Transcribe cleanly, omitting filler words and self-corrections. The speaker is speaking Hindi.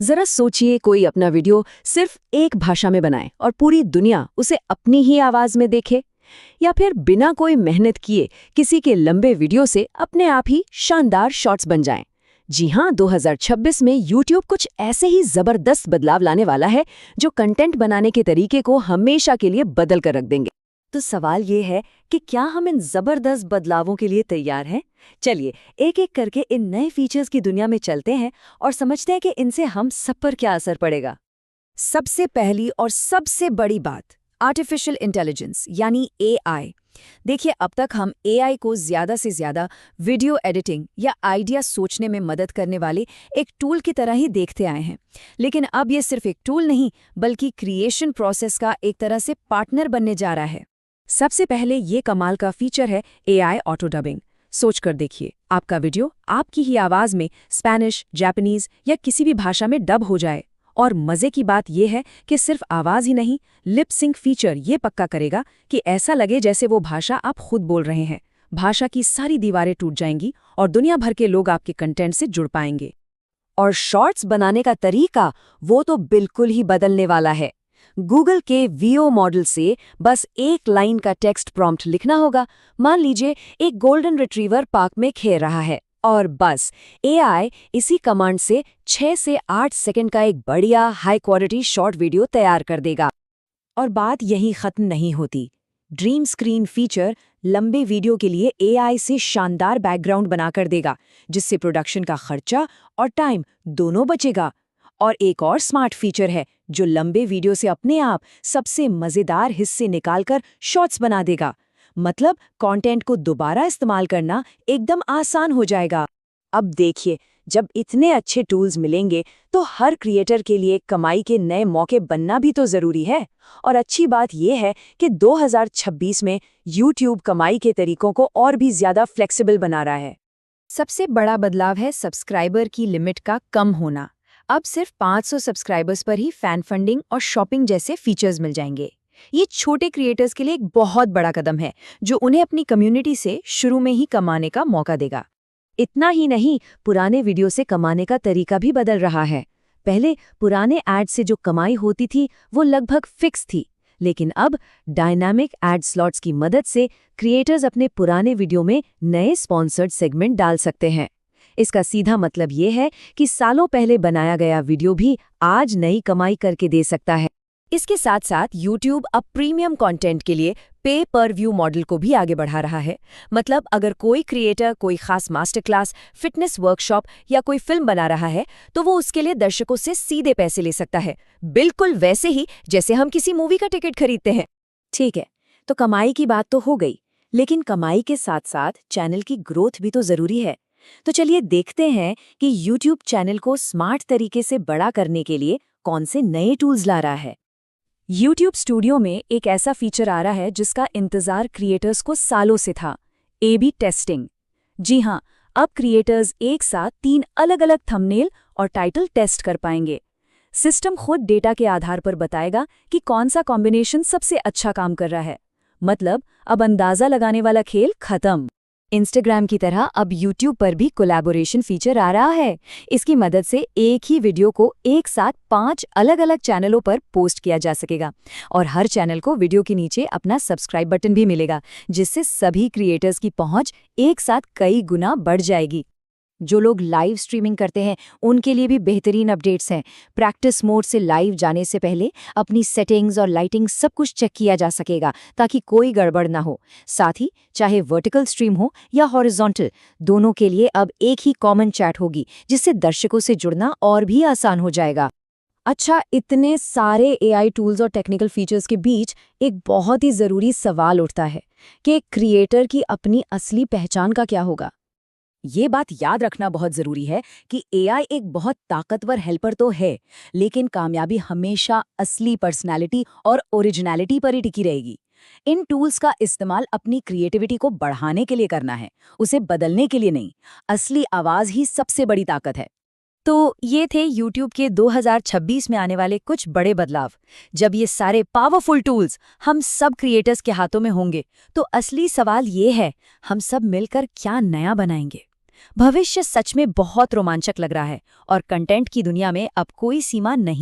जरा सोचिए, कोई अपना वीडियो सिर्फ एक भाषा में बनाए और पूरी दुनिया उसे अपनी ही आवाज में देखे, या फिर बिना कोई मेहनत किए किसी के लंबे वीडियो से अपने आप ही शानदार शॉर्ट्स बन जाएं। जी हाँ, 2026 में YouTube कुछ ऐसे ही जबरदस्त बदलाव लाने वाला है जो कंटेंट बनाने के तरीके को हमेशा के लिए बदल कर रख देंगे। तो सवाल ये है कि क्या हम इन जबरदस्त बदलावों के लिए तैयार हैं? चलिए एक एक करके इन नए फीचर्स की दुनिया में चलते हैं और समझते हैं कि इनसे हम सब पर क्या असर पड़ेगा। सबसे पहली और सबसे बड़ी बात, आर्टिफिशियल इंटेलिजेंस यानी AI। देखिए, अब तक हम AI को ज्यादा से ज्यादा वीडियो एडिटिंग या आइडिया सोचने में मदद करने वाले एक टूल की तरह ही देखते आए हैं, लेकिन अब ये सिर्फ एक टूल नहीं बल्कि क्रिएशन प्रोसेस का एक तरह से पार्टनर बनने जा रहा है। सबसे पहले ये कमाल का फीचर है AI ऑटो डबिंग। सोच कर देखिए, आपका वीडियो आपकी ही आवाज में स्पेनिश, जापानीज या किसी भी भाषा में डब हो जाए। और मजे की बात यह है कि सिर्फ आवाज ही नहीं, लिप सिंक फीचर ये पक्का करेगा कि ऐसा लगे जैसे वो भाषा आप खुद बोल रहे हैं। भाषा की सारी दीवारें टूट जाएंगी और दुनिया भर के लोग आपके कंटेंट से जुड़ पाएंगे। और शॉर्ट्स बनाने का तरीका वो तो बिल्कुल ही बदलने वाला है। गूगल के वीओ मॉडल से बस एक लाइन का टेक्स्ट प्रॉम्प्ट लिखना होगा। मान लीजिए एक गोल्डन रिट्रीवर पार्क में खेल रहा है, और बस AI इसी कमांड से 6 से 8 सेकंड का एक बढ़िया हाई क्वालिटी शॉर्ट वीडियो तैयार कर देगा। और बात यहीं खत्म नहीं होती। ड्रीम स्क्रीन फीचर लंबे वीडियो के लिए AI से शानदार बैकग्राउंड बनाकर देगा, जिससे प्रोडक्शन का खर्चा और टाइम दोनों बचेगा। और एक और स्मार्ट फीचर है जो लंबे वीडियो से अपने आप सबसे मजेदार हिस्से निकालकर शॉर्ट्स बना देगा। मतलब कंटेंट को दोबारा इस्तेमाल करना एकदम आसान हो जाएगा। अब देखिए, जब इतने अच्छे टूल्स मिलेंगे तो हर क्रिएटर के लिए कमाई के नए मौके बनना भी तो जरूरी है। और अच्छी बात यह है कि 2026 में YouTube कमाई के तरीकों को और भी ज्यादा फ्लेक्सिबल बना रहा है। सबसे बड़ा बदलाव है सब्सक्राइबर की लिमिट का कम होना। अब सिर्फ 500 सब्सक्राइबर्स पर ही फैन फंडिंग और शॉपिंग जैसे फीचर्स मिल जाएंगे। ये छोटे क्रिएटर्स के लिए एक बहुत बड़ा कदम है जो उन्हें अपनी कम्युनिटी से शुरू में ही कमाने का मौका देगा। इतना ही नहीं, पुराने वीडियो से कमाने का तरीका भी बदल रहा है। पहले पुराने एड से जो कमाई होती थी वो लगभग फिक्स थी, लेकिन अब डायनामिक एड स्लॉट्स की मदद से क्रिएटर्स अपने पुराने वीडियो में नए स्पॉन्सर्ड सेगमेंट डाल सकते हैं। इसका सीधा मतलब ये है कि सालों पहले बनाया गया वीडियो भी आज नई कमाई करके दे सकता है। इसके साथ साथ YouTube अब प्रीमियम कंटेंट के लिए पे पर व्यू मॉडल को भी आगे बढ़ा रहा है। मतलब अगर कोई क्रिएटर कोई खास मास्टर क्लास, फिटनेस वर्कशॉप या कोई फिल्म बना रहा है तो वो उसके लिए दर्शकों से सीधे पैसे ले सकता है, बिल्कुल वैसे ही जैसे हम किसी मूवी का टिकट खरीदते हैं। ठीक है, तो कमाई की बात तो हो गई, लेकिन कमाई के साथ साथ चैनल की ग्रोथ भी तो जरूरी है। तो चलिए देखते हैं कि YouTube चैनल को स्मार्ट तरीके से बड़ा करने के लिए कौन से नए टूल्स ला रहा है। YouTube स्टूडियो में एक ऐसा फीचर आ रहा है जिसका इंतजार क्रिएटर्स को सालों से था, A/B टेस्टिंग। जी हाँ, अब क्रिएटर्स एक साथ 3 अलग-अलग थंबनेल और टाइटल टेस्ट कर पाएंगे। सिस्टम खुद डेटा के आधार पर बताएगा कि कौन सा कॉम्बिनेशन सबसे अच्छा काम कर रहा है। मतलब अब अंदाजा लगाने वाला खेल खत्म। इंस्टाग्राम की तरह अब YouTube पर भी कोलैबोरेशन फीचर आ रहा है। इसकी मदद से एक ही वीडियो को एक साथ 5 अलग-अलग चैनलों पर पोस्ट किया जा सकेगा, और हर चैनल को वीडियो के नीचे अपना सब्सक्राइब बटन भी मिलेगा, जिससे सभी क्रिएटर्स की पहुंच एक साथ कई गुना बढ़ जाएगी। जो लोग लाइव स्ट्रीमिंग करते हैं उनके लिए भी बेहतरीन अपडेट्स हैं। प्रैक्टिस मोड से लाइव जाने से पहले अपनी सेटिंग्स और लाइटिंग सब कुछ चेक किया जा सकेगा ताकि कोई गड़बड़ ना हो। साथ ही चाहे वर्टिकल स्ट्रीम हो या हॉरिजॉन्टल, दोनों के लिए अब एक ही कॉमन चैट होगी, जिससे दर्शकों से जुड़ना और भी आसान हो जाएगा। अच्छा, इतने सारे AI टूल्स और टेक्निकल फीचर्स के बीच एक बहुत ही ज़रूरी सवाल उठता है कि क्रिएटर की अपनी असली पहचान का क्या होगा। ये बात याद रखना बहुत जरूरी है कि AI एक बहुत ताकतवर हेल्पर तो है, लेकिन कामयाबी हमेशा असली पर्सनैलिटी और ओरिजिनलिटी पर ही टिकी रहेगी। इन टूल्स का इस्तेमाल अपनी क्रिएटिविटी को बढ़ाने के लिए करना है, उसे बदलने के लिए नहीं। असली आवाज ही सबसे बड़ी ताकत है। तो ये थे YouTube के 2026 में आने वाले कुछ बड़े बदलाव। जब ये सारे पावरफुल टूल्स हम सब क्रिएटर्स के हाथों में होंगे तो असली सवाल ये है, हम सब मिलकर क्या नया बनाएंगे। भविष्य सच में बहुत रोमांचक लग रहा है और कंटेंट की दुनिया में अब कोई सीमा नहीं है।